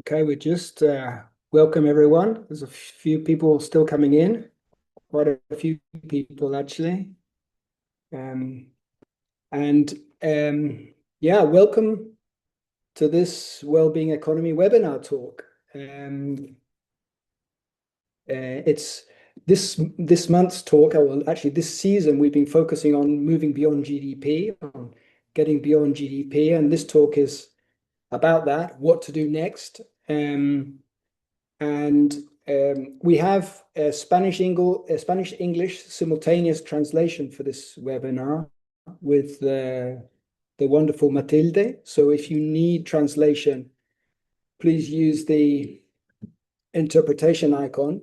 Okay, we just welcome everyone. There's a few people still coming in, quite a few people actually. Um, and yeah, welcome to this Wellbeing Economy webinar talk. It's this month's talk, or well, actually this season, we've been focusing on moving beyond GDP, on getting beyond GDP, and this talk is about that, what to do next. And we have a Spanish-English simultaneous translation for this webinar with the wonderful Matilde. So if you need translation, please use the interpretation icon.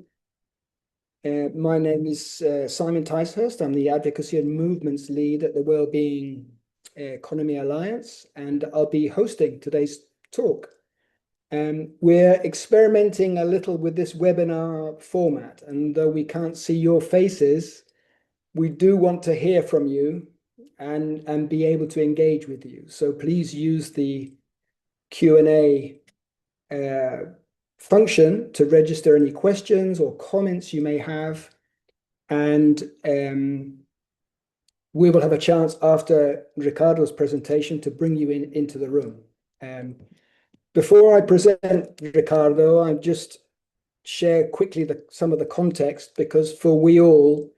My name is Simon Ticehurst. I'm the Advocacy and Movements Lead at the Wellbeing Economy Alliance, and I'll be hosting today's talk. We're experimenting a little with this webinar format, and though we can't see your faces, we do want to hear from you and be able to engage with you. So please use the Q&A function to register any questions or comments you may have. And we will have a chance after Ricardo's presentation to bring you into the room. Before I present Ricardo, I just share quickly some of the context, because for WEAll,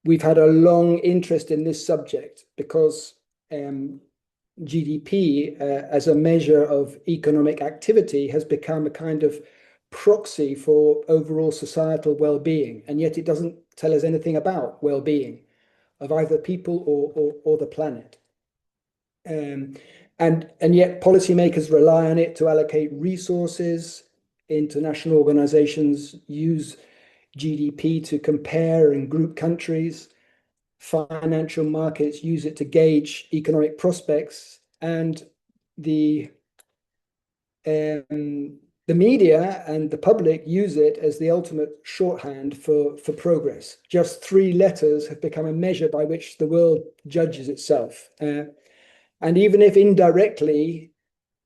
we've had a long interest in this subject because GDP as a measure of economic activity has become a kind of proxy for overall societal well-being, and yet it doesn't tell us anything about well-being of either people or the planet. And yet policymakers rely on it to allocate resources. International organizations use GDP to compare and group countries. Financial markets use it to gauge economic prospects, and the media and the public use it as the ultimate shorthand for progress. Just three letters have become a measure by which the world judges itself. And even if indirectly,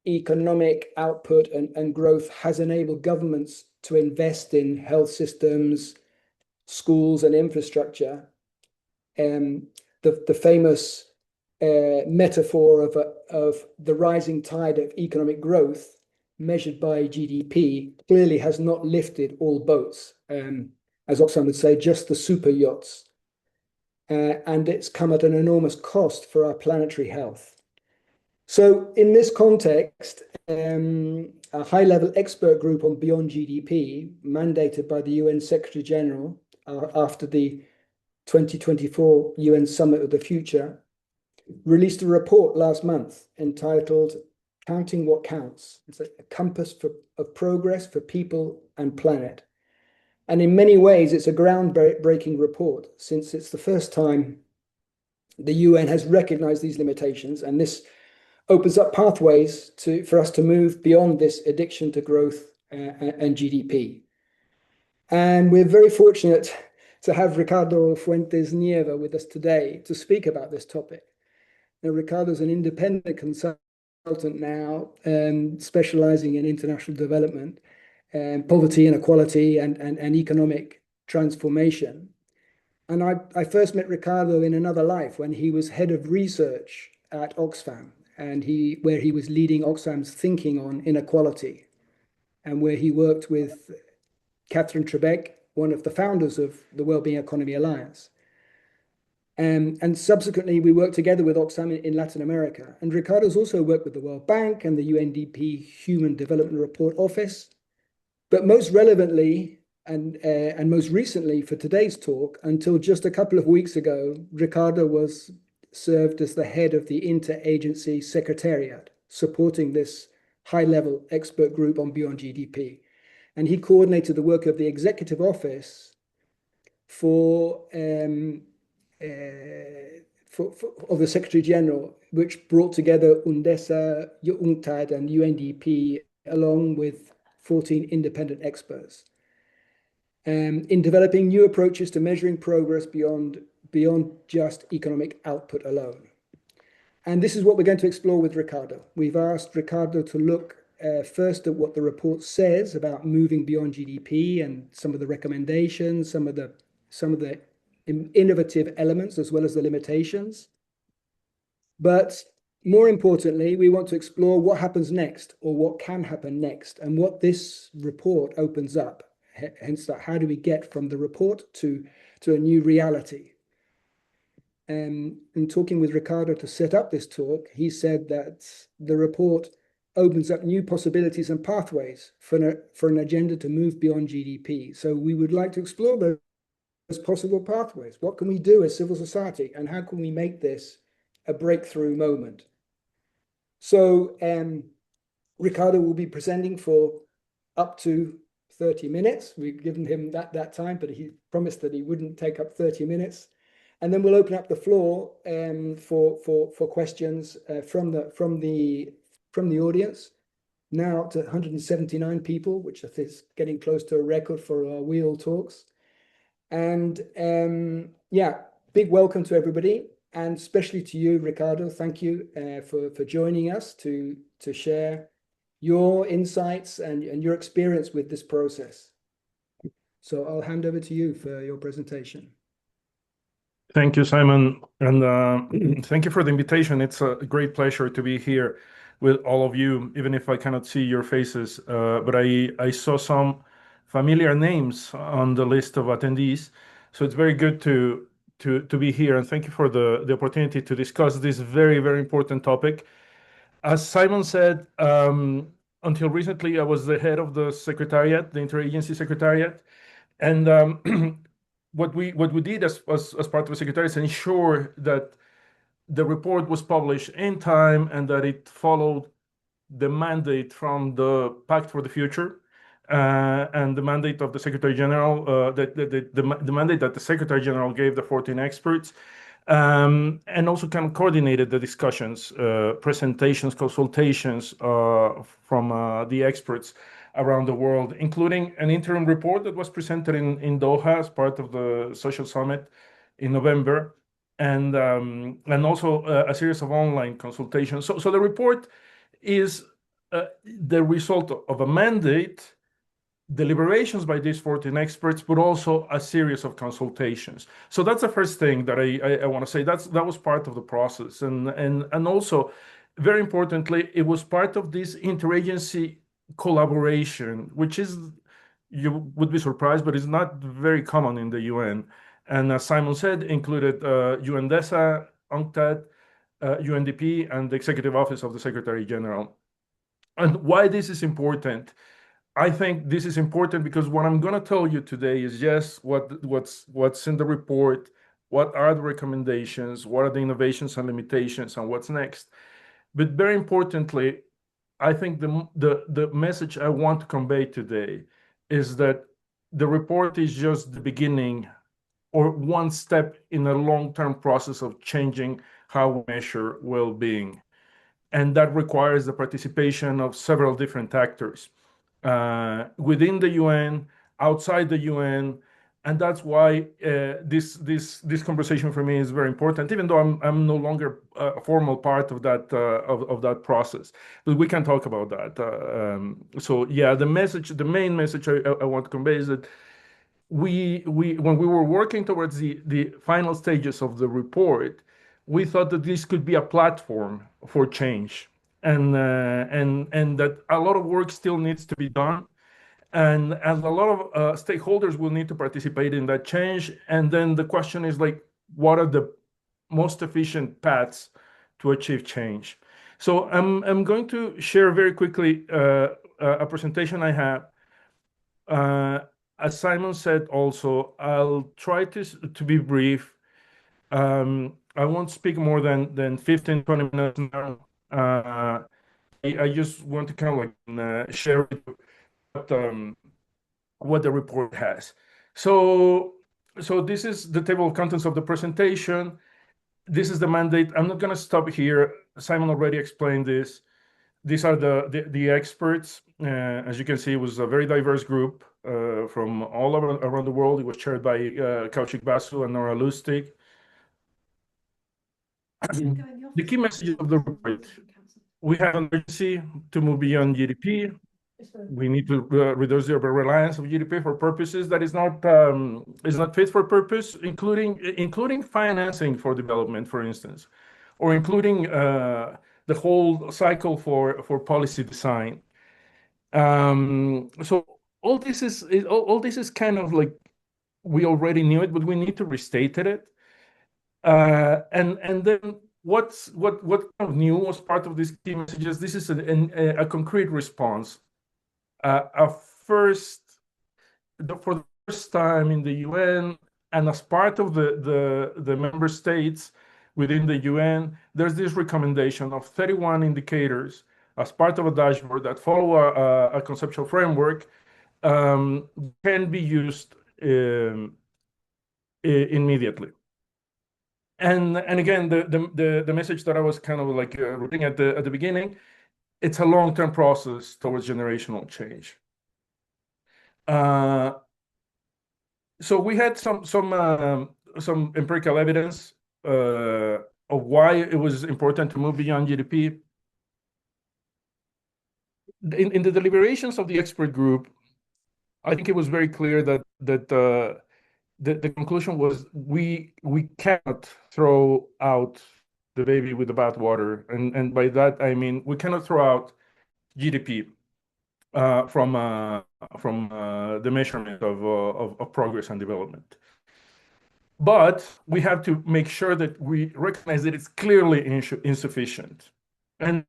economic output and growth has enabled governments to invest in health systems, schools, and infrastructure, the famous metaphor of the rising tide of economic growth measured by GDP clearly has not lifted all boats. As Oxfam would say, just the super yachts. And it's come at an enormous cost for our planetary health. So in this context, a high-level expert group on Beyond GDP, mandated by the UN Secretary General after the 2024 UN Summit of the Future, released a report last month entitled Counting What Counts. It's a compass of progress for people and planet. And in many ways, it's a groundbreaking report, since it's the first time the UN has recognized these limitations, and this opens up pathways for us to move beyond this addiction to growth and GDP. And we're very fortunate to have Ricardo Fuentes Nieva with us today to speak about this topic. Now, Ricardo's an independent consultant now, specializing in international development, poverty, inequality, and economic transformation. And I first met Ricardo in another life when he was head of research at Oxfam, and where he was leading Oxfam's thinking on inequality, and where he worked with Catherine Trebeck, one of the founders of the Wellbeing Economy Alliance. And subsequently, we worked together with Oxfam in Latin America. And Ricardo's also worked with the World Bank and the UNDP Human Development Report Office. But most relevantly, and most recently for today's talk, until just a couple of weeks ago, Ricardo served as the head of the interagency secretariat, supporting this high-level expert group on Beyond GDP. And he coordinated the work of the executive office of the Secretary General, which brought together UNDESA, UNCTAD, and UNDP, along with 14 independent experts, in developing new approaches to measuring progress beyond just economic output alone. And this is what we're going to explore with Ricardo. We've asked Ricardo to look first at what the report says about moving beyond GDP and some of the recommendations, some of the innovative elements as well as the limitations. But more importantly, we want to explore what happens next, or what can happen next, and what this report opens up. Hence that, how do we get from the report to a new reality? In talking with Ricardo to set up this talk, he said that the report opens up new possibilities and pathways for an agenda to move beyond GDP. So we would like to explore those possible pathways. What can we do as civil society, and how can we make this a breakthrough moment? So Ricardo will be presenting for up to 30 minutes. We've given him that time, but he promised that he wouldn't take up 30 minutes. And then we'll open up the floor for questions from the audience. Now up to 179 people, which is getting close to a record for our WEAll talks. And yeah, big welcome to everybody, and especially to you, Ricardo. Thank you for joining us to share your insights and your experience with this process. So I'll hand over to you for your presentation. Thank you, Simon, and thank you for the invitation. It's a great pleasure to be here with all of you, even if I cannot see your faces. But I saw some familiar names on the list of attendees, so it's very good to be here. And thank you for the opportunity to discuss this very, very important topic. As Simon said, until recently, I was the head of the secretariat, the interagency secretariat, and what we did as part of the secretariat is ensure that the report was published in time and that it followed the mandate from the Pact for the Future and the mandate of the Secretary General, the mandate that the Secretary General gave the 14 experts, and also kind of coordinated the discussions, presentations, consultations from the experts around the world, including an interim report that was presented in Doha as part of the Social Summit in November, and also a series of online consultations. So the report is the result of a mandate, deliberations by these 14 experts, but also a series of consultations. So that's the first thing that I want to say. That was part of the process, and also, very importantly, it was part of this interagency collaboration, which is, you would be surprised, but it's not very common in the UN. And as Simon said, included UNDESA, UNCTAD, UNDP, and the Executive Office of the Secretary General. And why this is important? I think this is important because what I'm going to tell you today is just what's in the report, what are the recommendations, what are the innovations and limitations, and what's next. But very importantly, I think the message I want to convey today is that the report is just the beginning or one step in a long-term process of changing how we measure well-being. And that requires the participation of several different actors within the UN, outside the UN, and that's why this conversation for me is very important, even though I'm no longer a formal part of that process. But we can talk about that. So yeah, the main message I want to convey is that when we were working towards the final stages of the report, we thought that this could be a platform for change, and that a lot of work still needs to be done, and a lot of stakeholders will need to participate in that change. And then the question is like, what are the most efficient paths to achieve change? So I'm going to share very quickly a presentation I have. As Simon said, also, I'll try to be brief. I won't speak more than 15, 20 minutes now. I just want to kind of like share with you what the report has. So this is the table of contents of the presentation. This is the mandate. I'm not going to stop here. Simon already explained this. These are the experts. As you can see, it was a very diverse group from all around the world. It was chaired by Kaushik Basu and Nora Lustig. The key message of the report. we have an urgency to move beyond GDP. We need to reduce the over-reliance of GDP for purposes that is not fit for purpose, including financing for development, for instance, or including the whole cycle for policy design. So all this is kind of like we already knew it, but we need to restate it. And then what kind of new as part of these key messages? This is a concrete response. A first For the first time in the UN and as part of the member states within the UN, there's this recommendation of 31 indicators as part of a dashboard that follow a conceptual framework, can be used immediately. And again, the message that I was kind of like reading at the beginning, it's a long-term process towards generational change. So we had some empirical evidence of why it was important to move beyond GDP. In the deliberations of the expert group, I think it was very clear that the conclusion was we cannot throw out the baby with the bathwater, and by that I mean we cannot throw out GDP from the measurement of progress and development. But we have to make sure that we recognize that it's clearly insufficient. And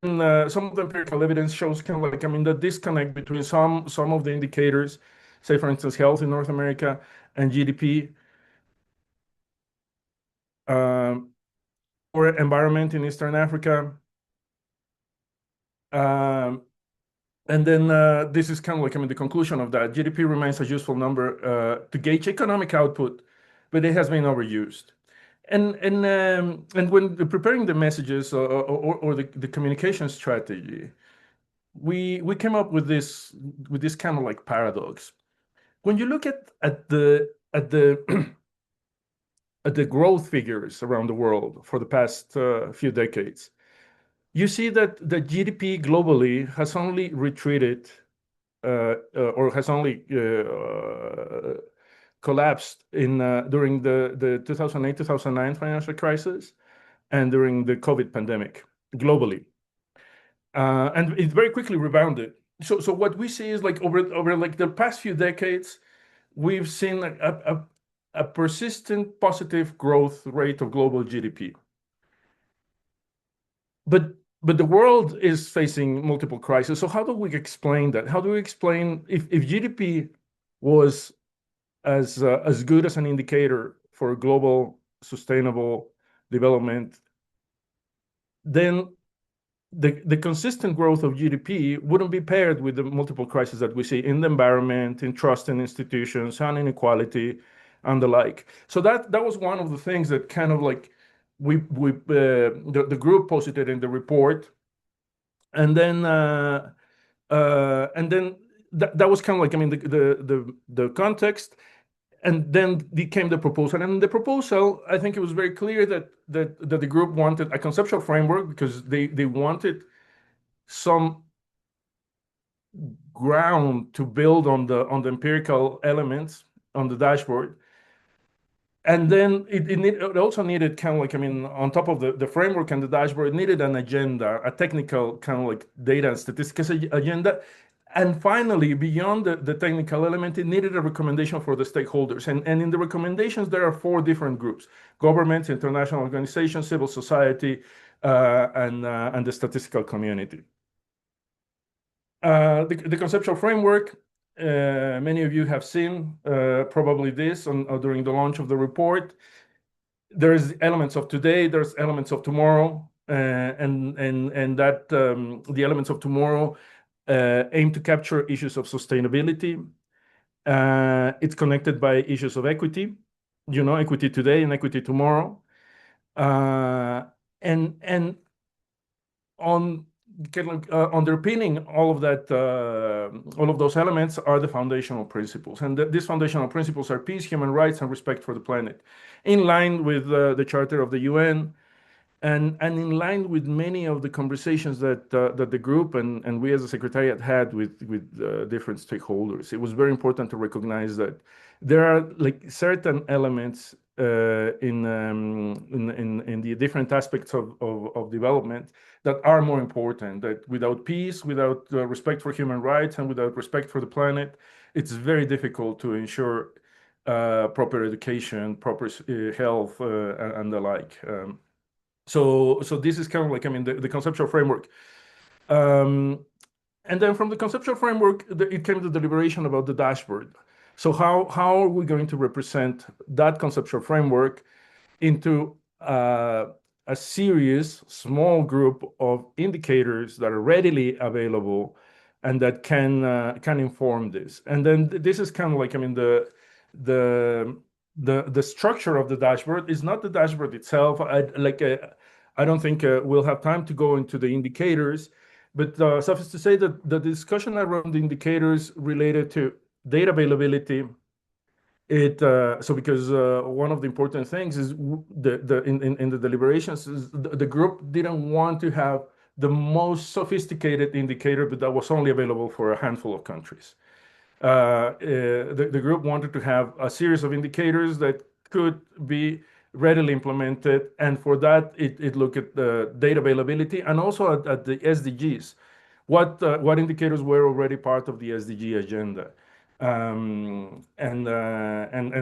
some of the empirical evidence shows kind of like, I mean, the disconnect between some of the indicators, say, for instance, health in North America and GDP, or environment in Eastern Africa. And then this is kind of like, I mean, the conclusion of that. GDP remains a useful number to gauge economic output, but it has been overused. And when preparing the messages or the communication strategy, we came up with this kind of like paradox. When you look at the at the growth figures around the world for the past few decades, you see that the GDP globally has only retreated or has only collapsed during the 2008-2009 financial crisis and during the COVID pandemic globally. And it very quickly rebounded. So what we see is like over like the past few decades, we've seen like a persistent positive growth rate of global GDP. But the world is facing multiple crises. So how do we explain that? How do we explain if GDP was as good as an indicator for global sustainable development, then the consistent growth of GDP wouldn't be paired with the multiple crises that we see in the environment, in trust in institutions, and inequality, and the like. So that was one of the things that kind of like the group posted it in the report, and then that was kind of like, I mean, the context. And then became the proposal. And in the proposal, I think it was very clear that the group wanted a conceptual framework because they wanted some ground to build on the empirical elements on the dashboard. And then it also needed kind of like, I mean, on top of the framework and the dashboard, it needed an agenda, a technical kind of like data and statistics agenda. And finally, beyond the technical element, it needed a recommendation for the stakeholders. And in the recommendations, there are 4 different groups: governments, international organizations, civil society, and the statistical community. The conceptual framework, many of you have seen probably this during the launch of the report. There's elements of today, there's elements of tomorrow, and that the elements of tomorrow aim to capture issues of sustainability. It's connected by issues of equity, equity today and equity tomorrow. And on underpinning all of that, all of those elements are the foundational principles. And these foundational principles are peace, human rights, and respect for the planet, in line with the Charter of the UN And in line with many of the conversations that the group and we as a secretariat had with different stakeholders, it was very important to recognize that there are like certain elements in the different aspects of development that are more important. That without peace, without respect for human rights, and without respect for the planet, it's very difficult to ensure proper education, proper health, and the like. So this is kind of like, I mean, the conceptual framework. And then from the conceptual framework, it came to the deliberation about the dashboard. So how are we going to represent that conceptual framework into a series, small group of indicators that are readily available and that can inform this? And then this is kind of like, I mean, the structure of the dashboard is not the dashboard itself. I don't think we'll have time to go into the indicators, but suffice to say that the discussion around the indicators related to data availability, so because one of the important things is in the deliberations is the group didn't want to have the most sophisticated indicator, but that was only available for a handful of countries. The group wanted to have a series of indicators that could be readily implemented, and for that it looked at the data availability and also at the SDGs. What indicators were already part of the SDG agenda, and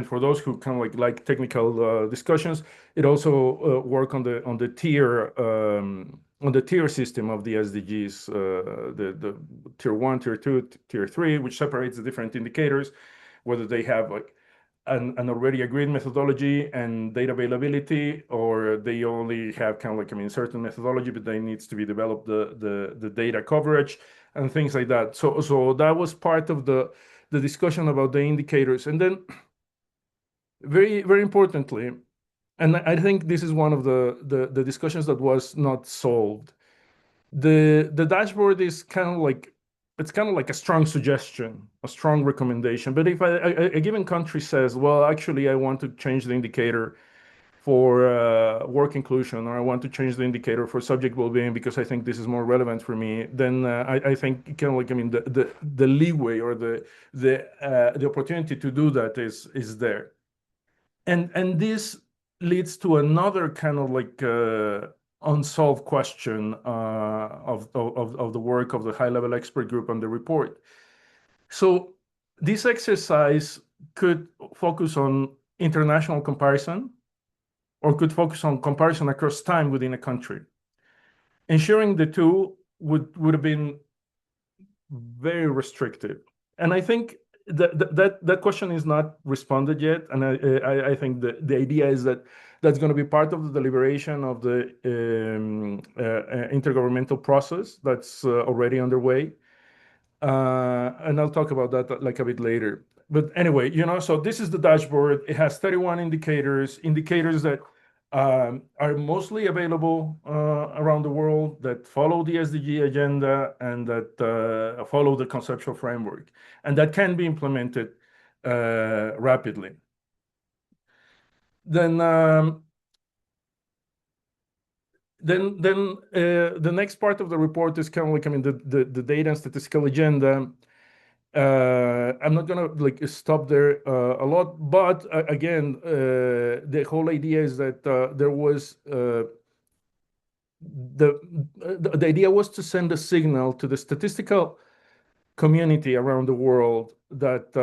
for those who kind of like technical discussions, it also work on the tier system of the SDGs, the tier 1, tier 2, tier 3, which separates the different indicators, whether they have like an already agreed methodology and data availability, or they only have kind of like, I mean, certain methodology, but they needs to be developed the data coverage and things like that. So that was part of the discussion about the indicators. And then very, very importantly, and I think this is one of the discussions that was not solved. The dashboard is kind of like, it's kind of like a strong suggestion, a strong recommendation. But if a given country says, well, actually, I want to change the indicator for work inclusion, or I want to change the indicator for subject well-being because I think this is more relevant for me, then I think kind of like, I mean, the leeway or the opportunity to do that is there. And this leads to another kind of like unsolved question of the work of the high-level expert group on the report. So this exercise could focus on international comparison, or could focus on comparison across time within a country. Ensuring the two would have been very restrictive. And I think that question is not responded yet. And I think the idea is that that's going to be part of the deliberation of the intergovernmental process that's already underway. And I'll talk about that like a bit later. But anyway, so this is the dashboard. It has 31 indicators that are mostly available around the world, that follow the SDG agenda and that follow the conceptual framework, and that can be implemented rapidly. Then the next part of the report is kind of like, I mean, the data and statistical agenda. I'm not gonna like stop there a lot, but again, the whole idea is that there was the idea was to send a signal to the statistical community around the world that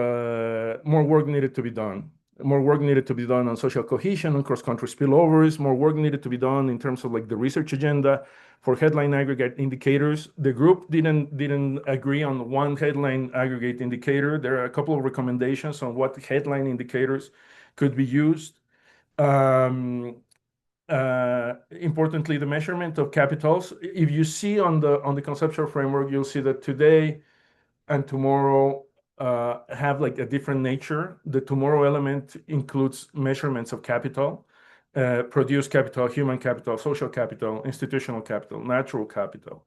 more work needed to be done. More work needed to be done on social cohesion and cross-country spillovers. More work needed to be done in terms of like the research agenda for headline aggregate indicators. The group didn't agree on one headline aggregate indicator. There are a couple of recommendations on what headline indicators could be used. Importantly, the measurement of capitals. If you see on the conceptual framework, you'll see that today and tomorrow have like a different nature. The tomorrow element includes measurements of capital, produced capital, human capital, social capital, institutional capital, natural capital.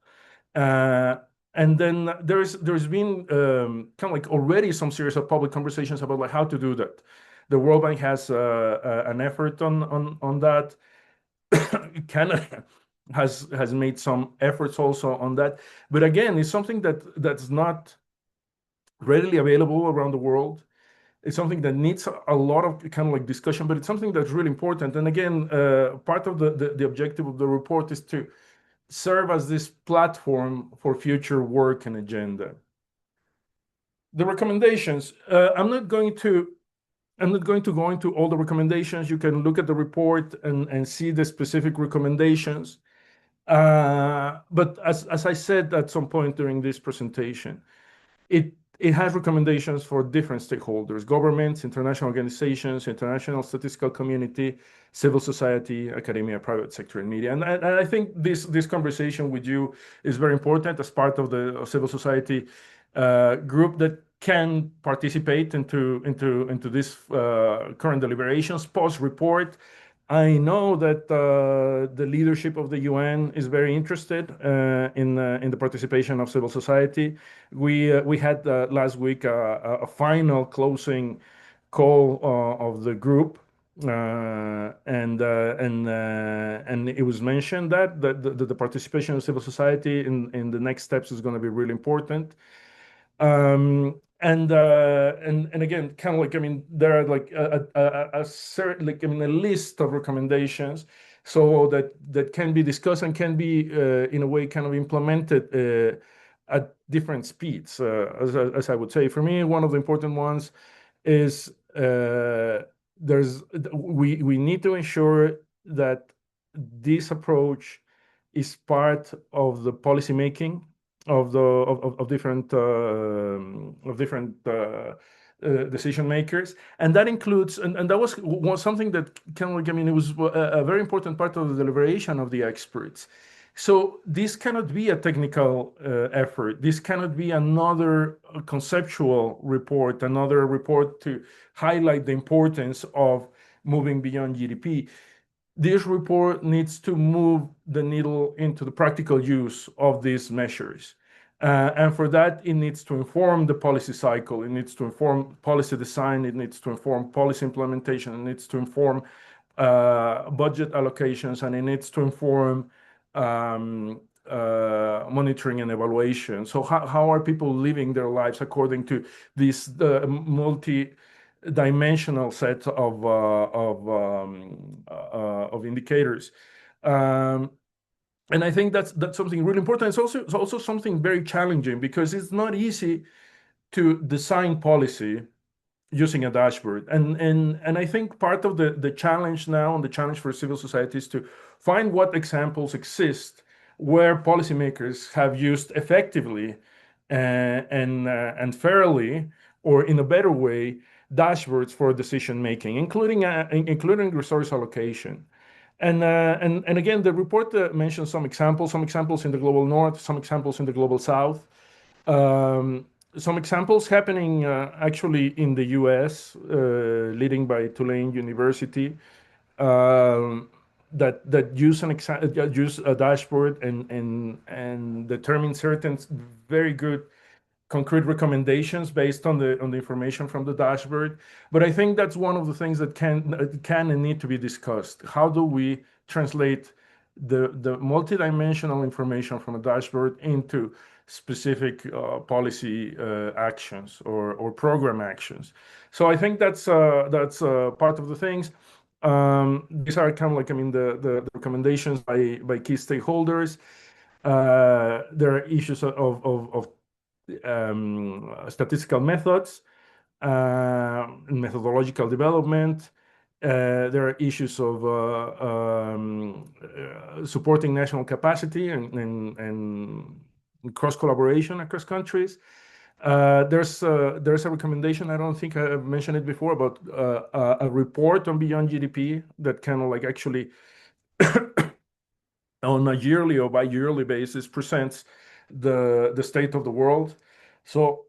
And then there's been kind of like already some series of public conversations about like how to do that. The World Bank has an effort on that. Canada has made some efforts also on that. But again, it's something that's not readily available around the world. It's something that needs a lot of kind of like discussion, but it's something that's really important. And again, part of the objective of the report is to serve as this platform for future work and agenda. The recommendations, I'm not going to go into all the recommendations. You can look at the report and see the specific recommendations. But as I said at some point during this presentation, it has recommendations for different stakeholders: governments, international organizations, international statistical community, civil society, academia, private sector, and media. And I think this conversation with you is very important as part of the civil society group that can participate into this current deliberations post-report. I know that the leadership of the UN is very interested in the participation of civil society. We had last week a final closing call of the group, and it was mentioned that the participation of civil society in the next steps is going to be really important. And again, kind of like, I mean, there are like a certain, like, I mean, a list of recommendations so that can be discussed and can be in a way kind of implemented at different speeds. As I would say, for me, one of the important ones is we need to ensure that this approach is part of the policy making of different decision makers, and that includes, and that was something that kind of like, I mean, it was a very important part of the deliberation of the experts. So this cannot be a technical effort. This cannot be another conceptual report, another report to highlight the importance of moving beyond GDP. This report needs to move the needle into the practical use of these measures. And for that, it needs to inform the policy cycle. It needs to inform policy design. It needs to inform policy implementation. It needs to inform budget allocations, and it needs to inform monitoring and evaluation. So how are people living their lives according to this multi-dimensional set of indicators? And I think that's something really important. It's also something very challenging, because it's not easy to design policy using a dashboard. And I think part of the challenge now, and the challenge for civil society, is to find what examples exist where policymakers have used effectively and fairly, or in a better way, dashboards for decision making, including resource allocation. And again, the report mentions some examples in the global north, some examples in the global south, some examples happening actually in the US, leading by Tulane University, that use a dashboard and determine certain very good concrete recommendations based on the information from the dashboard. But I think that's one of the things that can and need to be discussed. How do we translate the multidimensional information from a dashboard into specific policy actions or program actions? So I think that's part of the things. These are kind of like, I mean, the recommendations by key stakeholders. There are issues of statistical methods, methodological development. There are issues of supporting national capacity and cross collaboration across countries. There's a recommendation, I don't think I've mentioned it before, about a report on Beyond GDP that kind of like actually on a yearly or bi-yearly basis presents the state of the world. So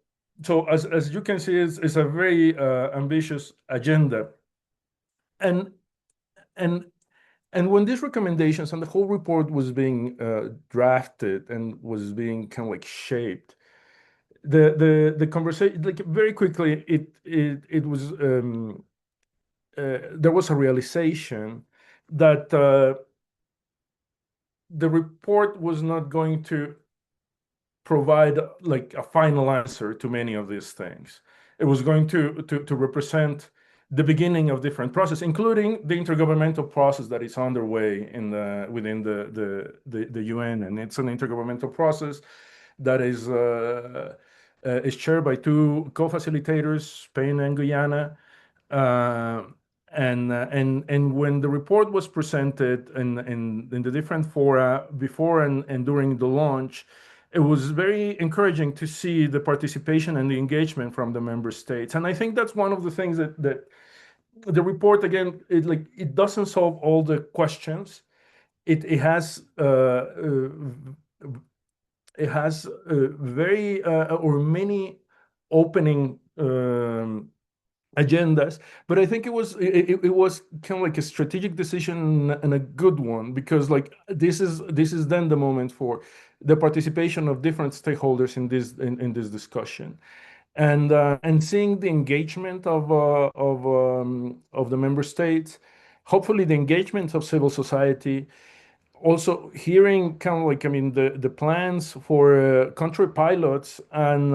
as you can see, it's a very ambitious agenda. And when these recommendations and the whole report was being drafted and was being kind of like shaped, the conversation, like, very quickly, it was there was a realization that the report was not going to provide like a final answer to many of these things. It was going to represent the beginning of different process, including the intergovernmental process that is underway within the UN, and it's an intergovernmental process that is chaired by two co-facilitators, Spain and Guyana. Uh, and when the report was presented in the different fora before and during the launch, it was very encouraging to see the participation and the engagement from the member states. And I think that's one of the things that the report, again, it doesn't solve all the questions. It has very or many opening agendas, but I think it was kind of like a strategic decision and a good one, because like this is then the moment for the participation of different stakeholders in this discussion, and seeing the engagement of the member states, hopefully the engagement of civil society, also hearing kind of like, I mean, the plans for country pilots and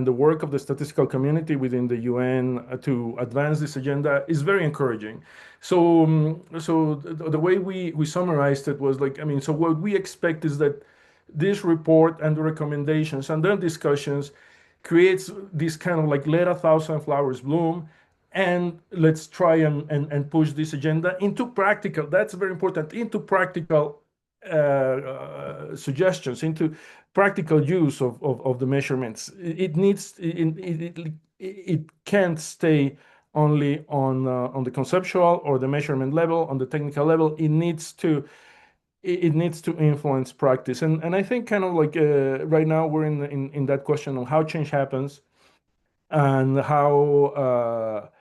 the work of the statistical community within the UN to advance this agenda is very encouraging. So the way we summarized it was like, I mean, so what we expect is that this report and the recommendations and then discussions creates this kind of like let a thousand flowers bloom, and let's try and push this agenda into practical, that's very important, into practical suggestions, into practical use of the measurements. It can't stay only on the conceptual or the measurement level, on the technical level. It needs to influence practice, and I think kind of like right now we're in that question of how change happens, and how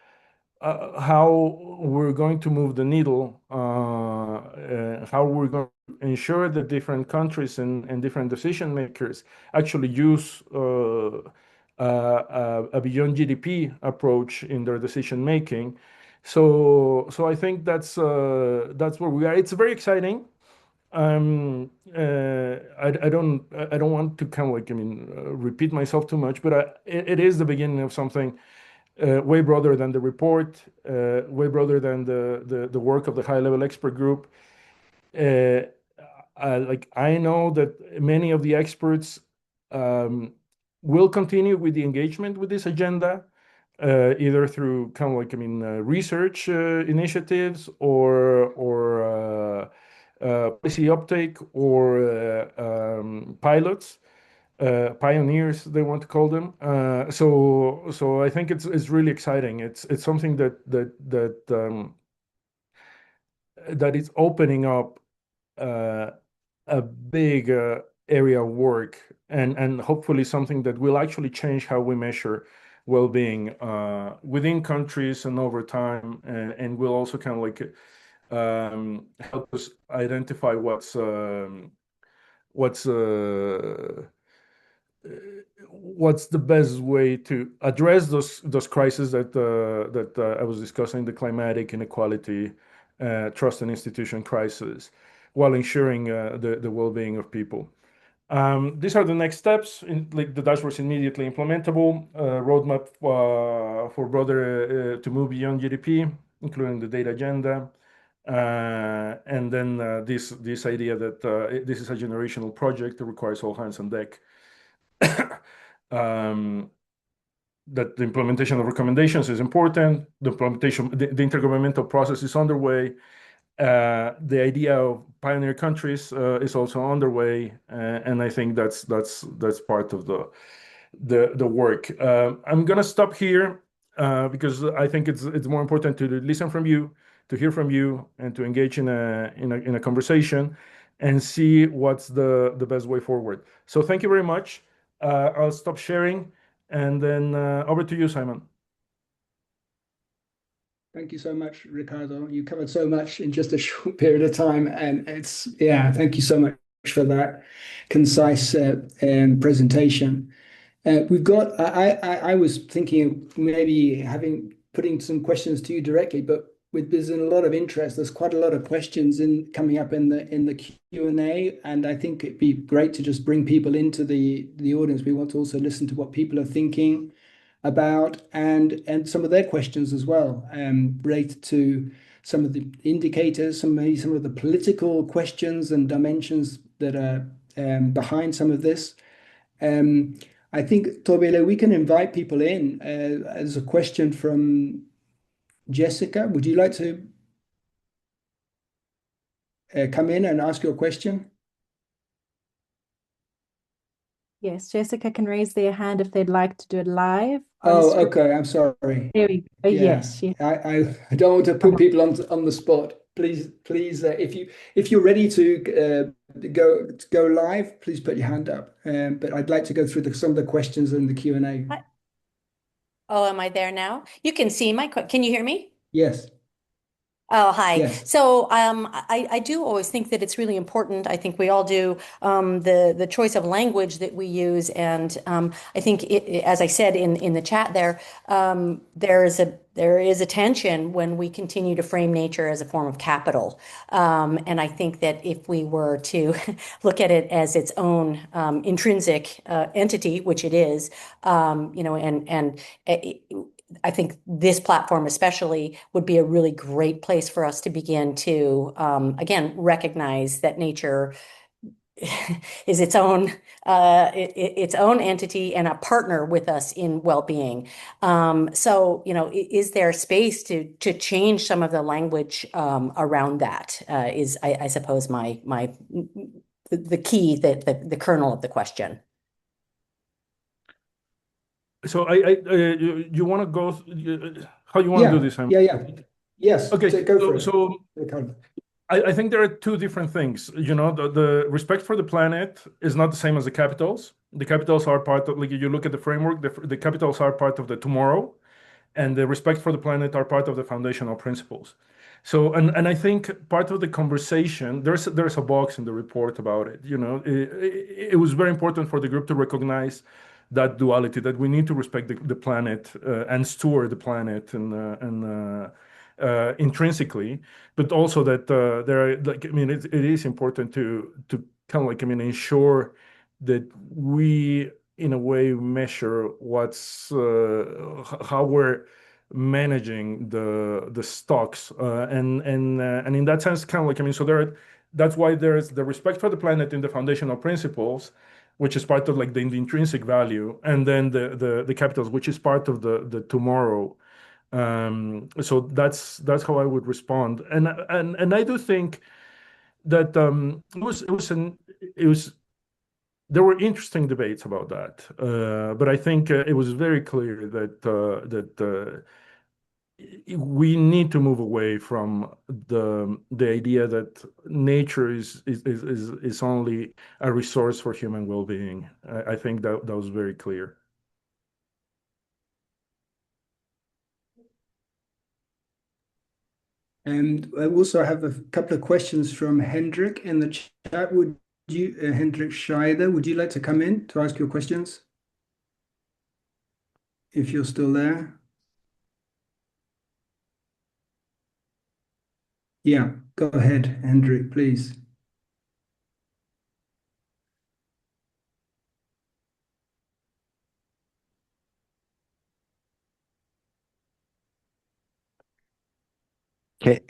we're going to move the needle, how we're going to ensure that different countries and different decision makers actually use a Beyond GDP approach in their decision making. So I think that's where we are. It's very exciting. I don't want to kind of like, I mean, repeat myself too much, but it is the beginning of something way broader than the report, way broader than the work of the high-level expert group. Uh, like I know that many of the experts will continue with the engagement with this agenda, either through kind of like, I mean, research initiatives or policy uptake or pilots, pioneers, they want to call them. So I think it's really exciting. It's something that is opening up a big area of work, and hopefully something that will actually change how we measure well-being within countries and over time, and will also kind of like help us identify what's the best way to address those crises that I was discussing, the climatic inequality, trust and institution crisis, while ensuring the well-being of people. These are the next steps. Like the dashboard is immediately implementable. Roadmap for broader to move beyond GDP, including the data agenda, and then this idea that this is a generational project that requires all hands on deck. um, that the implementation of recommendations is important. The intergovernmental process is underway. The idea of pioneer countries is also underway, and I think that's part of the work. I'm gonna stop here because I think it's more important to listen from you, to hear from you, and to engage in a conversation and see what's the best way forward. So thank you very much. I'll stop sharing, and then over to you, Simon. Thank you so much, Ricardo. You covered so much in just a short period of time, and thank you so much for that concise presentation. We've got. I was thinking of maybe putting some questions to you directly, but there's a lot of interest. There's quite a lot of questions coming up in the Q&A, and I think it'd be great to just bring people into the audience. We want to also listen to what people are thinking about and some of their questions as well, related to some of the indicators, maybe some of the political questions and dimensions that are behind some of this. I think, Tobele, we can invite people in. As a question from Jessica, would you like to come in and ask your question? Yes, Jessica can raise their hand if they'd like to do it live on Oh, stream. okay. I'm sorry. There we go. Yeah, Yes, yes. I don't want to put people on the spot. Please, if you're ready to go live, please put your hand up. But I'd like to go through some of the questions in the Q&A. Oh, am I there now? You can see can you hear me? Yes. Oh, hi. Yes. So I do always think that it's really important. I think we all do, the choice of language that we use. And I think, as I said in the chat there, there is a tension when we continue to frame nature as a form of capital. And I think that if we were to look at it as its own intrinsic entity, which it is, I think this platform especially would be a really great place for us to begin to, again, recognize that nature is its own entity and a partner with us in well-being. So, is there space to change some of the language around that? Is I suppose the key, the kernel of the question. So you want to go? How you want to do this? Yeah. Yes. Okay. Go for it. So Ricardo. I think there are two different things. The respect for the planet is not the same as the capitals. The capitals are part of, like, you look at the framework, the capitals are part of the tomorrow, and the respect for the planet are part of the foundational principles. So, and I think part of the conversation, there's a box in the report about it. It was very important for the group to recognize that duality, that we need to respect the planet and steward the planet and intrinsically, but also that there are, like, I mean, it is important to kind of, like, I mean, ensure that we in a way measure how we're managing the stocks and in that sense, kind of, like, I mean, so that's why there's the respect for the planet in the foundational principles, which is part of, like, the intrinsic value, and then the capitals, which is part of the tomorrow. So that's how I would respond, and I do think that there were interesting debates about that, but I think it was very clear that we need to move away from the idea that nature is only a resource for human well-being. I think that was very clear. And I also have a couple of questions from Hendrik in the chat. Would you, Hendrik Scheider, would you like to come in to ask your questions? If you're still there. Yeah, go ahead, Hendrik, please.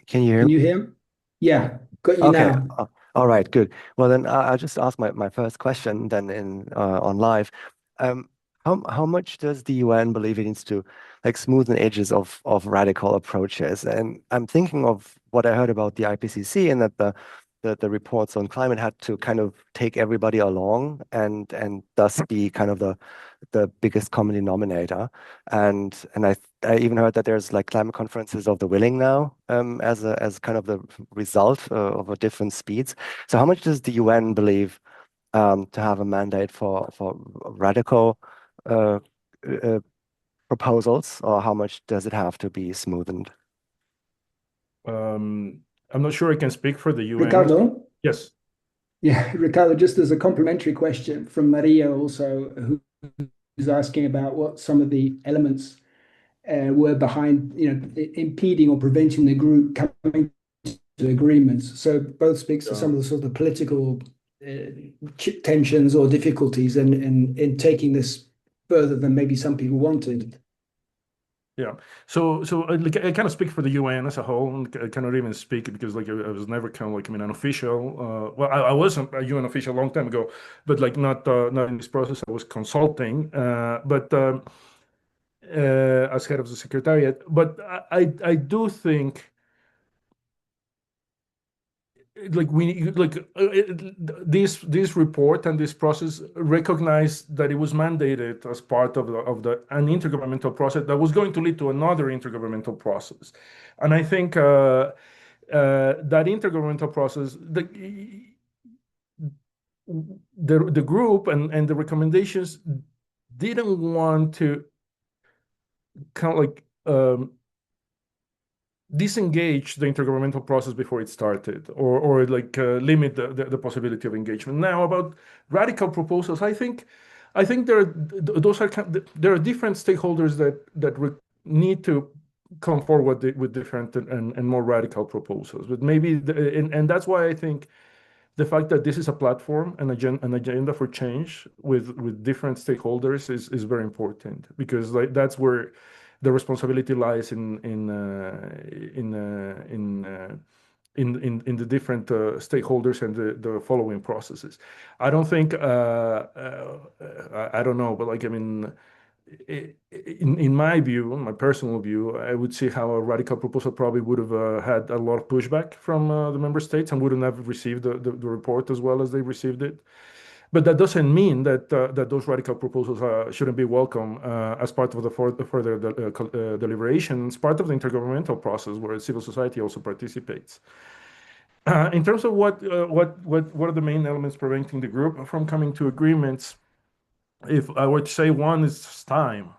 Can you hear Can me? you hear me? Yeah, got you Okay. now. All right, good. Well, then I'll just ask my first question then on live. How much does the UN believe it needs to, like, smoothen edges of radical approaches? And I'm thinking of what I heard about the IPCC, and that the reports on climate had to kind of take everybody along and thus be kind of the biggest common denominator. And I even heard that there's, like, climate conferences of the willing now, as kind of the result of a different speeds. So how much does the UN believe to have a mandate for radical proposals, or how much does it have to be smoothened? I'm not sure I can speak for the UN. Ricardo? Yes. Yeah, Ricardo, just as a complimentary question from Maria also, who's asking about what some of the elements were behind, impeding or preventing the group coming to agreements. So both speaks to some of the sort of political tensions or difficulties in taking this further than maybe some people wanted. Yeah. So like, I kind of speak for the UN as a whole, and I cannot even speak because like I was never kind of like, I mean, an official. Well, I was a UN official a long time ago, but like not in this process. I was consulting, but as head of the secretariat. But I do think like this report and this process recognized that it was mandated as part of an intergovernmental process that was going to lead to another intergovernmental process, and I think that intergovernmental process, the group and the recommendations didn't want to kind of like disengage the intergovernmental process before it started, or like limit the possibility of engagement. Now, about radical proposals, I think there are there are different stakeholders that need to come forward with different and more radical proposals. But maybe and that's why I think the fact that this is a platform, an agenda for change with different stakeholders is very important, because like that's where the responsibility lies in the different stakeholders and the following processes. I don't think I don't know, but like I mean, in my view, my personal view, I would see how a radical proposal probably would have had a lot of pushback from the member states and wouldn't have received the report as well as they received it. But that doesn't mean that that those radical proposals shouldn't be welcome as part of the further deliberation. It's part of the intergovernmental process where civil society also participates. In terms of what are the main elements preventing the group from coming to agreements, if I were to say one is time.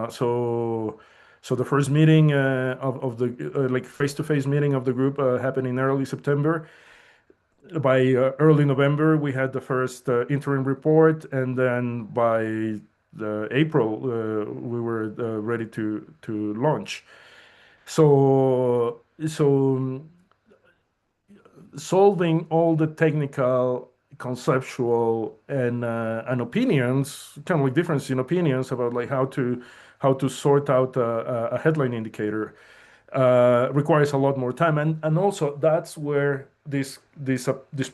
So the first meeting of the like face-to-face meeting of the group happened in early September. By early November, we had the first interim report, and then by April, we were ready to launch. So solving all the technical, conceptual, and opinions, kind of like difference in opinions about like how to sort out a headline indicator requires a lot more time, and also that's where this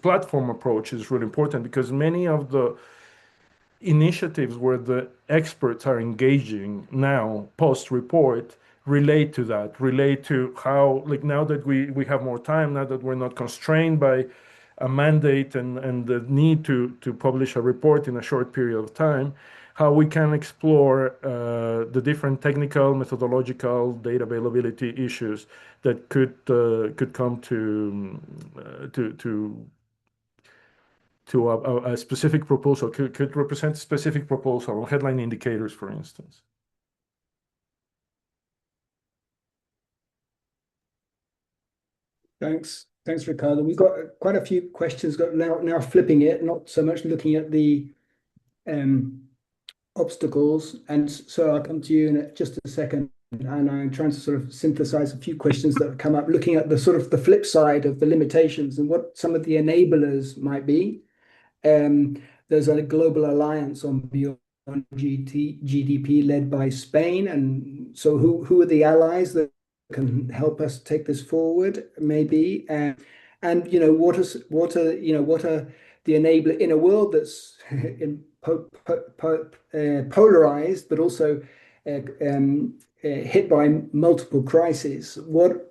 platform approach is really important, because many of the initiatives where the experts are engaging now post-report relate to that, relate to how, like, now that we have more time, now that we're not constrained by a mandate and the need to publish a report in a short period of time, how we can explore the different technical, methodological, data availability issues that could come to a specific proposal, could represent a specific proposal on headline indicators, for instance. Thanks, Ricardo. We've got quite a few questions. Got now flipping it, not so much looking at the obstacles. And so I'll come to you in just a second. And I'm trying to sort of synthesize a few questions that have come up, looking at the sort of the flip side of the limitations and what some of the enablers might be. There's a global alliance on Beyond GDP led by Spain. And so who are the allies that can help us take this forward, maybe? And what are the enabler in a world that's polarized, but also hit by multiple crises? What are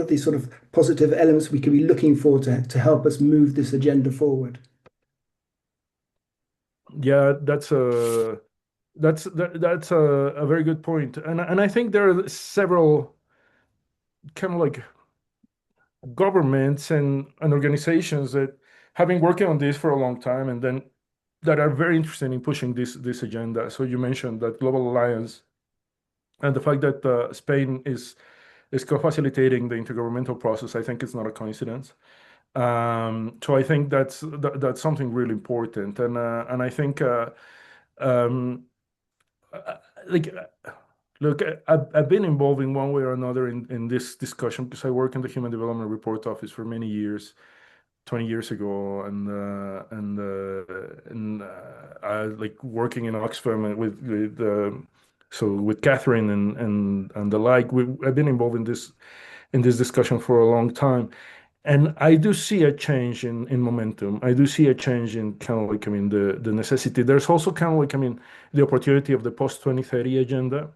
the sort of positive elements we could be looking for to help us move this agenda forward? Yeah, that's a very good point, and I think there are several kind of like governments and organizations that have been working on this for a long time, and then that are very interested in pushing this agenda. So you mentioned that Global Alliance, and the fact that Spain is co-facilitating the intergovernmental process. I think it's not a coincidence. So I think that's something really important, and I think like Look, I've been involved in one way or another in this discussion because I work in the Human Development Report Office for many years, 20 years ago, I like working in Oxfam with Catherine and the like. I've been involved in this discussion for a long time. And I do see a change in momentum. I do see a change in kind of like, I mean, the necessity. There's also kind of like, I mean, the opportunity of the post-2030 agenda.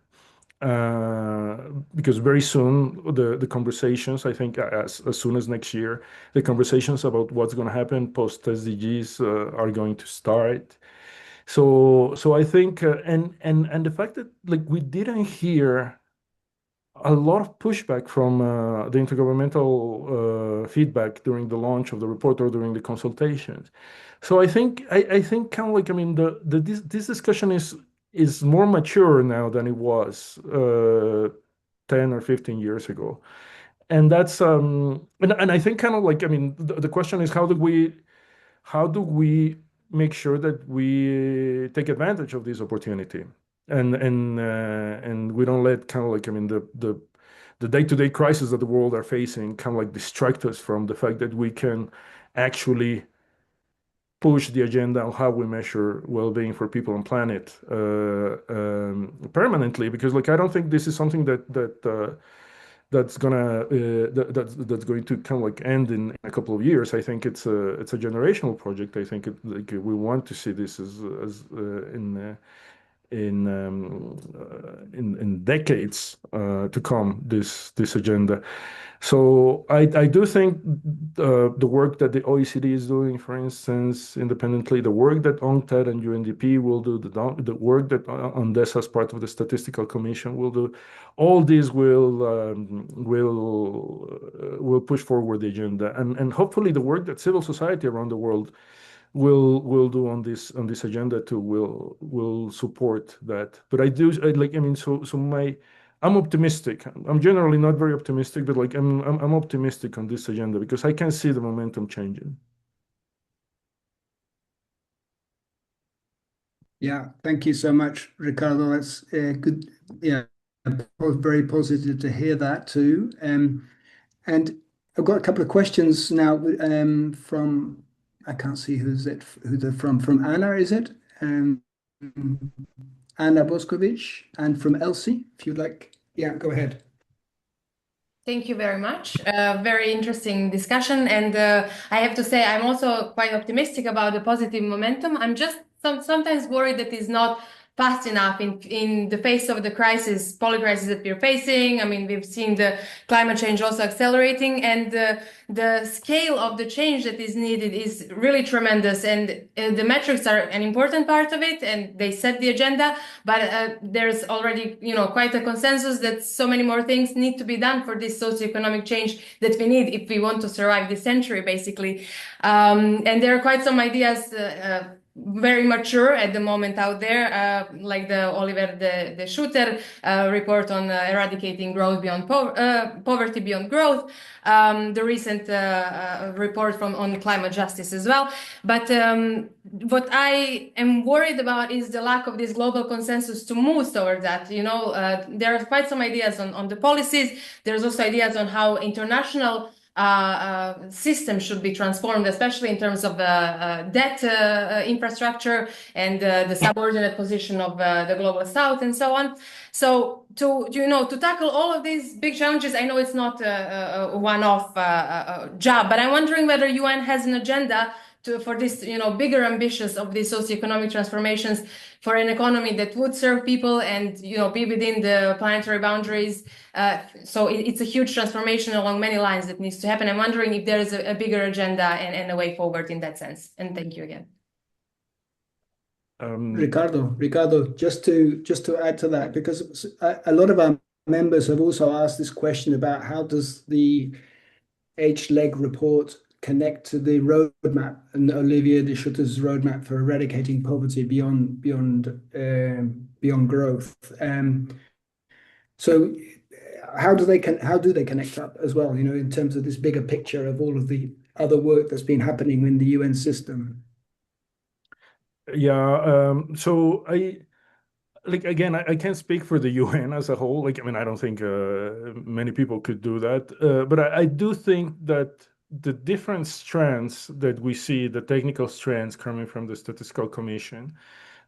Because very soon the conversations, I think as soon as next year, the conversations about what's going to happen post SDGs are going to start. So I think and the fact that like we didn't hear a lot of pushback from the intergovernmental feedback during the launch of the report or during the consultations. So I think kind of like, I mean, this discussion is more mature now than it was 10 or 15 years ago. And that's and I think kind of like, I mean, the question is how do we make sure that we take advantage of this opportunity and we don't let kind of like, I mean, the day-to-day crisis that the world are facing kind of like distract us from the fact that we can actually push the agenda on how we measure well-being for people on planet permanently, because like I don't think this is something that's going to kind of like end in a couple of years. I think it's a generational project. I think like we want to see this as in decades to come, this agenda. So I do think the work that the OECD is doing, for instance, independently, the work that UNCTAD and UNDP will do, the work that UNDES as part of the Statistical Commission will do, all these will push forward the agenda, and hopefully the work that civil society around the world will do on this agenda too will support that. But I mean, I'm optimistic. I'm generally not very optimistic, but like I'm optimistic on this agenda because I can see the momentum changing. Yeah, thank you so much, Ricardo. That's good. Yeah, very positive to hear that too. And I've got a couple of questions now from, I can't see who they're from Anna, is it? Anna Boskovich, and from Elsie, if you'd like. Yeah, go ahead. Thank you very much. Very interesting discussion. And I have to say, I'm also quite optimistic about the positive momentum. I'm just sometimes worried that it's not fast enough in the face of the poly crisis that we're facing. I mean, we've seen the climate change also accelerating, and the scale of the change that is needed is really tremendous. And the metrics are an important part of it, and they set the agenda. But there's already, quite a consensus that so many more things need to be done for this socioeconomic change that we need if we want to survive this century, basically. And there are quite some ideas very mature at the moment out there, like the Oliver de Schutter report on eradicating growth beyond poverty beyond growth, the recent report on climate justice as well. But what I am worried about is the lack of this global consensus to move toward that. There are quite some ideas on the policies. There's also ideas on how international system should be transformed, especially in terms of debt infrastructure and the subordinate position of the global south and so on. So to tackle all of these big challenges, I know it's not a one-off job, but I'm wondering whether UN has an agenda for this, bigger ambitions of these socioeconomic transformations for an economy that would serve people and, be within the planetary boundaries. So it's a huge transformation along many lines that needs to happen. I'm wondering if there is a bigger agenda and a way forward in that sense. And thank you again. Ricardo, just to add to that, because a lot of our members have also asked this question about how does the H-leg report connect to the roadmap and Olivier de Schutter's roadmap for eradicating poverty beyond growth. So how do they connect up as well? In terms of this bigger picture of all of the other work that's been happening in the UN system. Yeah. So like again, I can't speak for the UN as a whole. Like, I mean, I don't think many people could do that. But I do think that the different strands that we see, the technical strands coming from the Statistical Commission,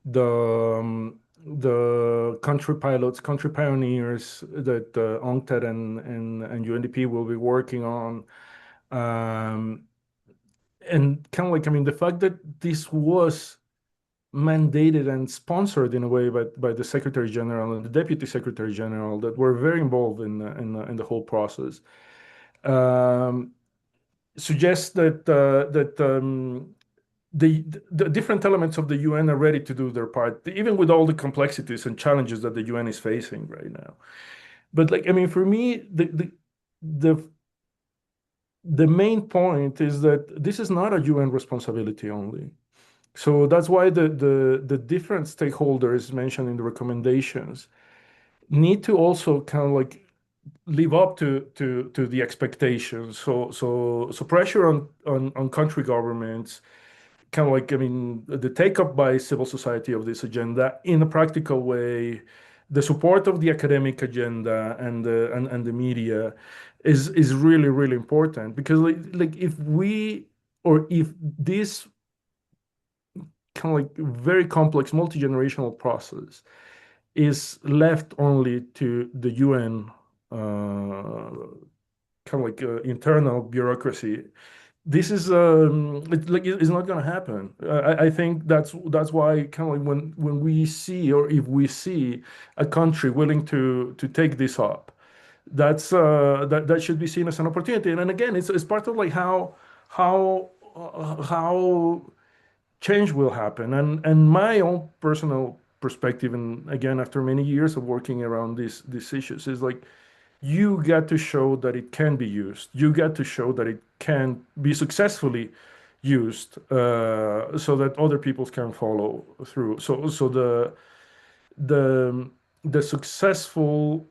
the country pilots, country pioneers that UNCTAD and UNDP will be working on, and kind of like, I mean, the fact that this was mandated and sponsored in a way by the Secretary General and the Deputy Secretary General that were very involved in the whole process, suggests that the different elements of the UN are ready to do their part, even with all the complexities and challenges that the UN is facing right now. But like, I mean, for me, the main point is that this is not a UN responsibility only. So that's why the different stakeholders mentioned in the recommendations need to also kind of like live up to the expectations. So pressure on country governments, kind of like, I mean, the take up by civil society of this agenda in a practical way, the support of the academic agenda and the media is really important, because like if this kind of like very complex multi-generational process is left only to the UN kind of like internal bureaucracy, this is it's not going to happen. I think that's why kind of like when we see, or if we see a country willing to take this up, that should be seen as an opportunity. And then again, it's part of like how change will happen. And my own personal perspective, and again, after many years of working around these issues, is like, you got to show that it can be used. You got to show that it can be successfully used, so that other people can follow through. So the successful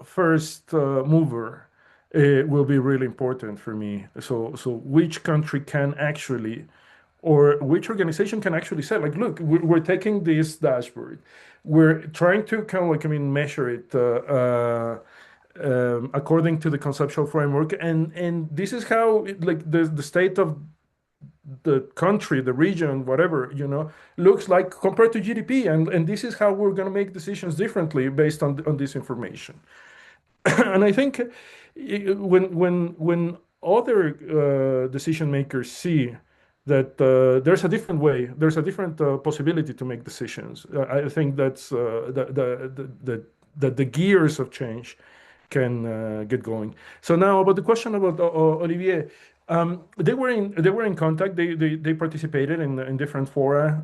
first mover will be really important for me. So which country can actually, or which organization can actually say, like, look, we're taking this dashboard, we're trying to kind of like, I mean, measure it according to the conceptual framework, and this is how like the state of the country, the region, whatever, looks like compared to GDP, and this is how we're going to make decisions differently based on this information. And I think when other decision makers see that there's a different way, there's a different possibility to make decisions, I think that's that the gears of change can get going. So now about the question about Olivier, they were in contact. They participated in different fora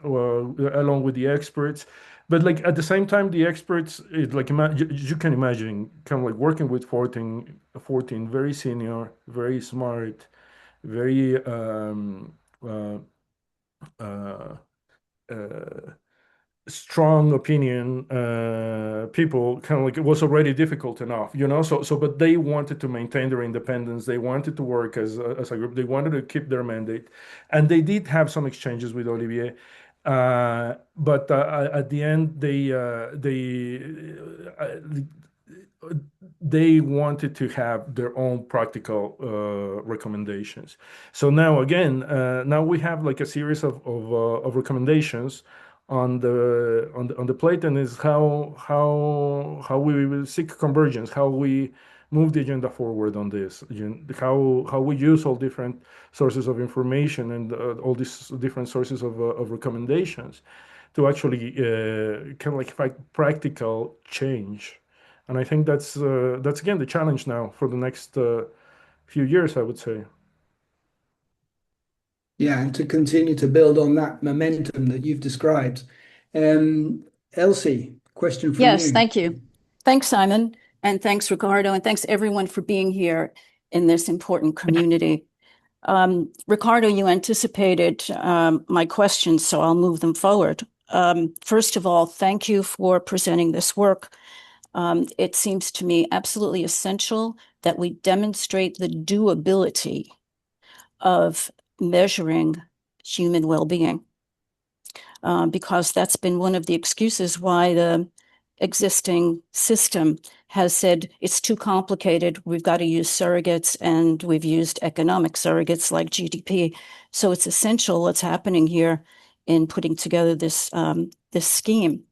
along with the experts. But like at the same time, the experts, like you can imagine, kind of like working with 14 very senior, very smart, very strong opinion people, kind of like, it was already difficult enough, but they wanted to maintain their independence. They wanted to work as a group. They wanted to keep their mandate, and they did have some exchanges with Olivier. But at the end, they wanted to have their own practical recommendations. So now again, now we have like a series of recommendations on the plate, and is how we will seek convergence, how we move the agenda forward on this, how we use all different sources of information and all these different sources of recommendations to actually kind of like fight practical change. And I think that's again the challenge now for the next few years, I would say. Yeah, and to continue to build on that momentum that you've described. Elsie, question from you. Yes, thank you. Thanks, Simon, and thanks, Ricardo, and thanks everyone for being here in this important community. Ricardo, you anticipated my questions, so I'll move them forward. First of all, thank you for presenting this work. It seems to me absolutely essential that we demonstrate the doability of measuring human well-being. because that's been one of the excuses why the existing system has said it's too complicated. We've got to use surrogates, and we've used economic surrogates like GDP. So it's essential what's happening here in putting together this scheme.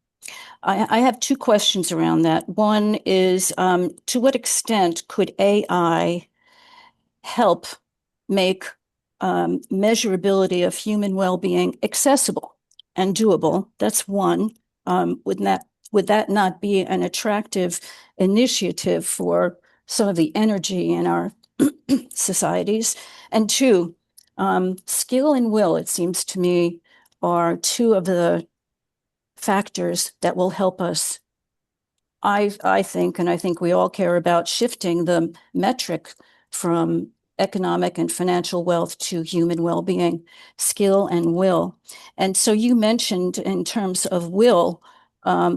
I have two questions around that. One is, to what extent could AI help make measurability of human well-being accessible and doable? That's one. Would that not be an attractive initiative for some of the energy in our societies? And two, skill and will, it seems to me, are two of the factors that will help us. I think, and I think we all care about shifting the metric from economic and financial wealth to human well-being, skill and will. And so you mentioned in terms of will,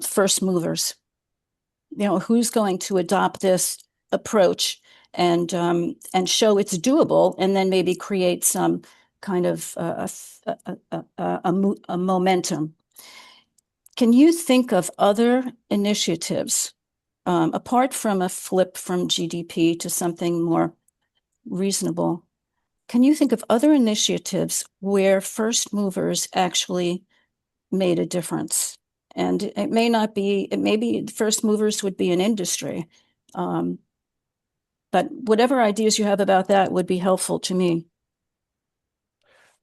first movers. Who's going to adopt this approach and show it's doable, and then maybe create some kind of a momentum. Can you think of other initiatives, apart from a flip from GDP to something more reasonable? Can you think of other initiatives where first movers actually made a difference? And it may be first movers would be an industry. But whatever ideas you have about that would be helpful to me.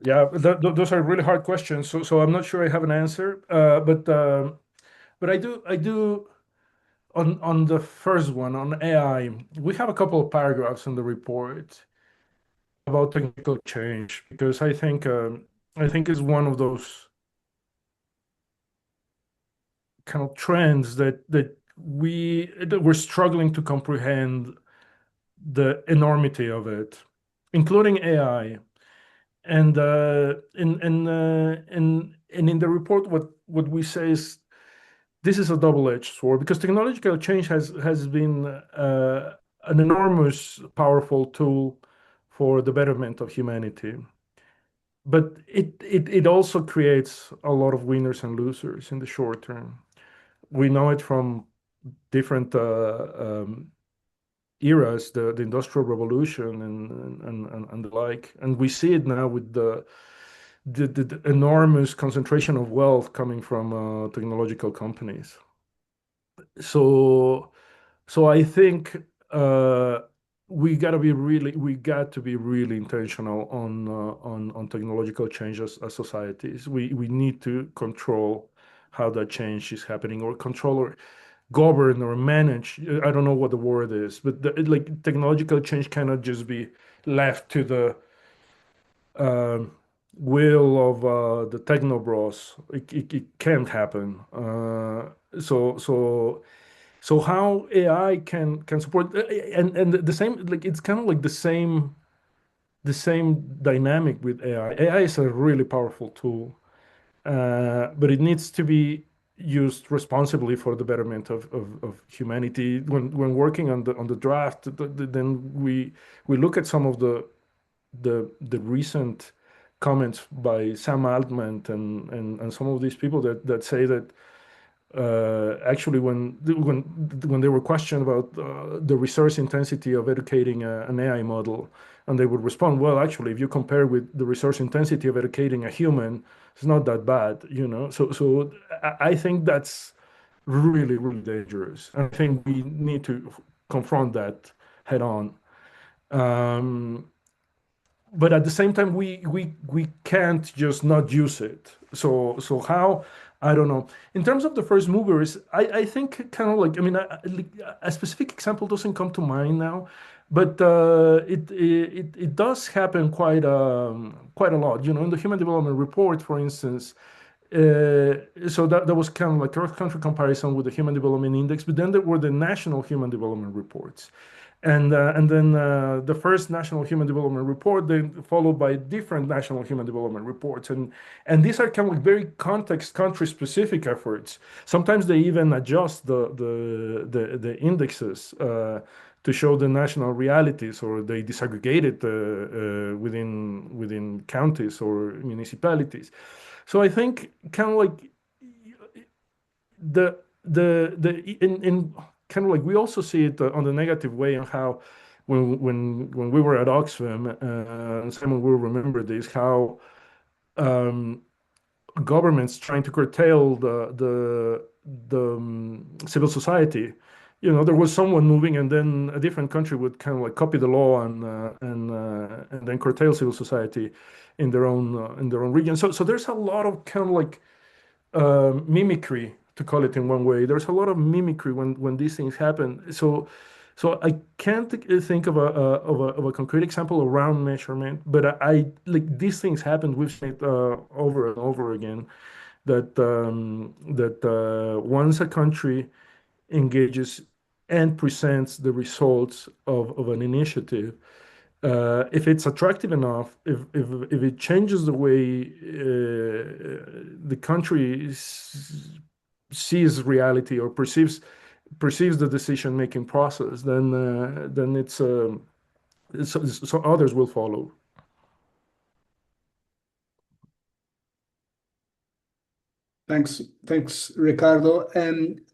Yeah, those are really hard questions. So I'm not sure I have an answer. But I do on the first one on AI. We have a couple of paragraphs in the report about technical change, because I think it's one of those kind of trends that we're struggling to comprehend the enormity of it, including AI. And in the report, what we say is this is a double-edged sword, because technological change has been an enormous, powerful tool for the betterment of humanity. But it also creates a lot of winners and losers in the short term. We know it from different eras, the Industrial Revolution and the like, and we see it now with the enormous concentration of wealth coming from technological companies. So I think we got to be really intentional on technological change as societies. We need to control how that change is happening, or control or govern or manage. I don't know what the word is, but technological change cannot just be left to the will of the techno bros. It can't happen. So how AI can support, and the same, it's kind of like the same dynamic with AI. AI is a really powerful tool, but it needs to be used responsibly for the betterment of humanity. When working on the draft, then we look at some of the recent comments by Sam Altman and some of these people that say that actually when they were questioned about the resource intensity of educating an AI model, and they would respond, well, actually, if you compare with the resource intensity of educating a human, it's not that bad, So I think that's really, really dangerous. I think we need to confront that head on. But at the same time, we can't just not use it. So how? I don't know. In terms of the first movers, I think kind of like, I mean, a specific example doesn't come to mind now, but it does happen quite a lot. In the Human Development Report, for instance. So that was kind of like a country comparison with the Human Development Index, but then there were the national Human Development Reports. And then the first National Human Development Report, then followed by different National Human Development Reports, and these are kind of like very country-specific efforts. Sometimes they even adjust the indexes to show the national realities, or they disaggregate it within counties or municipalities. So I think kind of like in kind of like we also see it on the negative way on how when we were at Oxfam, and Simon will remember this, how governments trying to curtail the civil society. There was someone moving, and then a different country would kind of like copy the law and then curtail civil society in their own region. So there's a lot of kind of like mimicry, to call it in one way. There's a lot of mimicry when these things happen. So I can't think of a concrete example around measurement, but I like these things happen. We've seen it over and over again that once a country engages and presents the results of an initiative, if it's attractive enough, if it changes the way the country sees reality or perceives the decision-making process, then it's so others will follow. Thanks, Ricardo.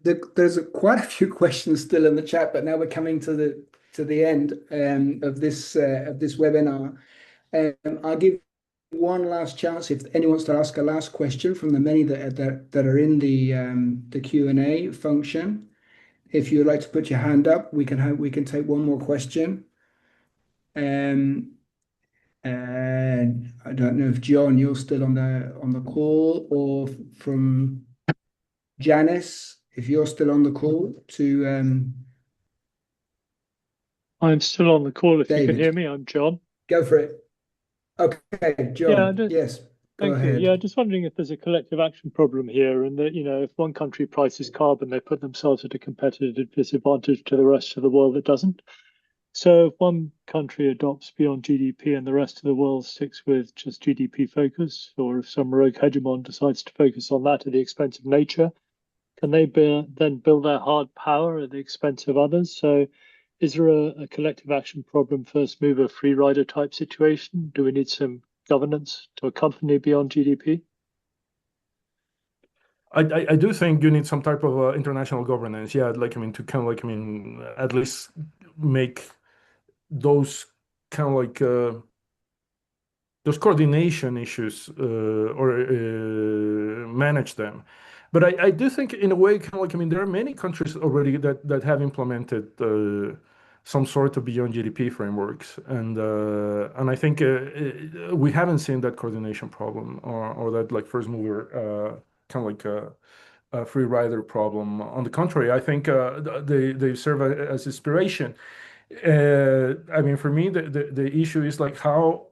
There's quite a few questions still in the chat, but now we're coming to the end of this webinar. I'll give one last chance if anyone wants to ask a last question from the many that are in the Q&A function. If you'd like to put your hand up, we can take one more question. And I don't know if John, you're still on the call, or from Janice, if you're still on the call to I'm still on the call. If you can David. hear me, I'm John. Go for it. Okay, John. Yes, go Thank you. ahead. Yeah, just wondering if there's a collective action problem here, and that, if one country prices carbon, they put themselves at a competitive disadvantage to the rest of the world that doesn't. So if one country adopts Beyond GDP and the rest of the world sticks with just GDP focus, or if some rogue hegemon decides to focus on that at the expense of nature, can they then build their hard power at the expense of others? So is there a collective action problem, first mover, free rider type situation? Do we need some governance to accompany Beyond GDP? I do think you need some type of international governance. Yeah, to kind of at least make those kind of those coordination issues or manage them. But I do think in a way, kind of there are many countries already that have implemented some sort of Beyond GDP frameworks, and I think we haven't seen that coordination problem or that first mover kind of a free rider problem. On the contrary, I think they serve as inspiration. For me, the issue is how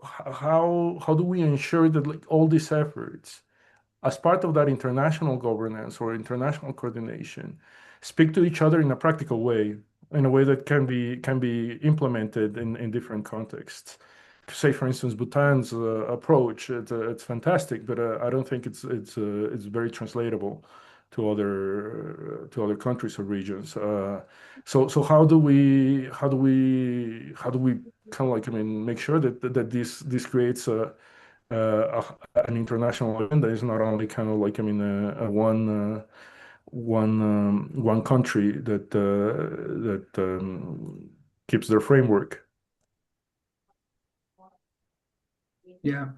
do we ensure that all these efforts, as part of that international governance or international coordination, speak to each other in a practical way, in a way that can be implemented in different contexts. Say, for instance, Bhutan's approach, it's fantastic, but I don't think it's very translatable to other countries or regions. So how do we kind of make sure that this creates an international agenda? Is not only kind of one country that keeps their framework. Yeah.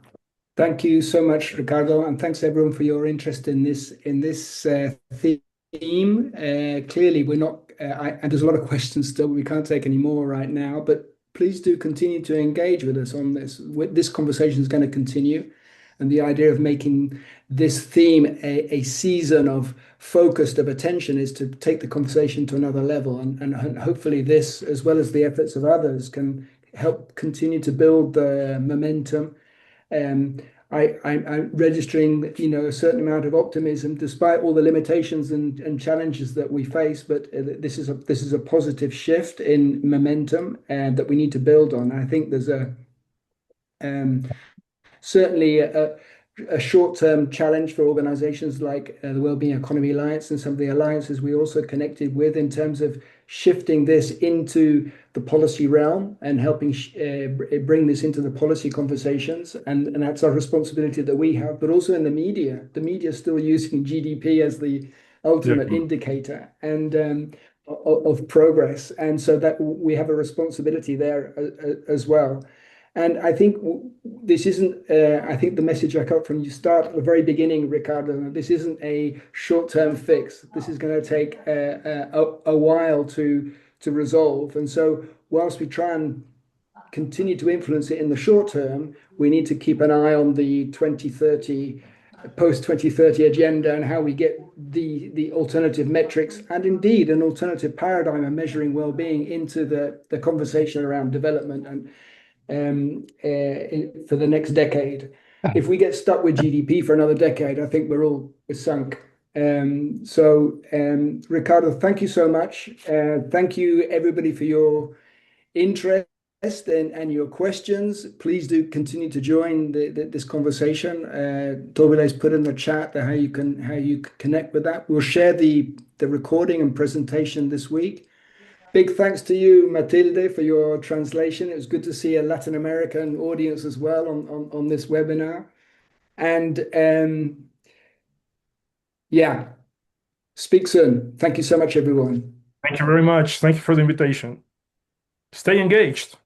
Thank you so much, Ricardo, and thanks everyone for your interest in this theme. Clearly, we're not, and there's a lot of questions still. We can't take any more right now, but please do continue to engage with us on this. This conversation is going to continue, and the idea of making this theme a season of focused attention is to take the conversation to another level, and hopefully this, as well as the efforts of others, can help continue to build the momentum. I'm registering, a certain amount of optimism despite all the limitations and challenges that we face. But this is a positive shift in momentum and that we need to build on. I think there's certainly a short-term challenge for organizations like the Wellbeing Economy Alliance and some of the alliances we also connected with in terms of shifting this into the policy realm and helping bring this into the policy conversations. And that's our responsibility that we have, but also in the media. The media is still using GDP as the ultimate indicator and of progress. And so that we have a responsibility there as well. And I think this isn't, I think the message I got from you start at the very beginning, Ricardo, this isn't a short-term fix. This is going to take a while to resolve. And so whilst we try and continue to influence it in the short term, we need to keep an eye on the 2030, post-2030 agenda and how we get the alternative metrics and indeed an alternative paradigm of measuring well-being into the conversation around development and for the next decade. If we get stuck with GDP for another decade, I think we're sunk. Ricardo, thank you so much. Thank you everybody for your interest and your questions. Please do continue to join this conversation. Tobile's put in the chat how you connect with that. We'll share the recording and presentation this week. Big thanks to you, Matilde, for your translation. It was good to see a Latin American audience as well on this webinar. And yeah, speak soon. Thank you so much, everyone. Thank you very much. Thank you for the invitation. Stay engaged.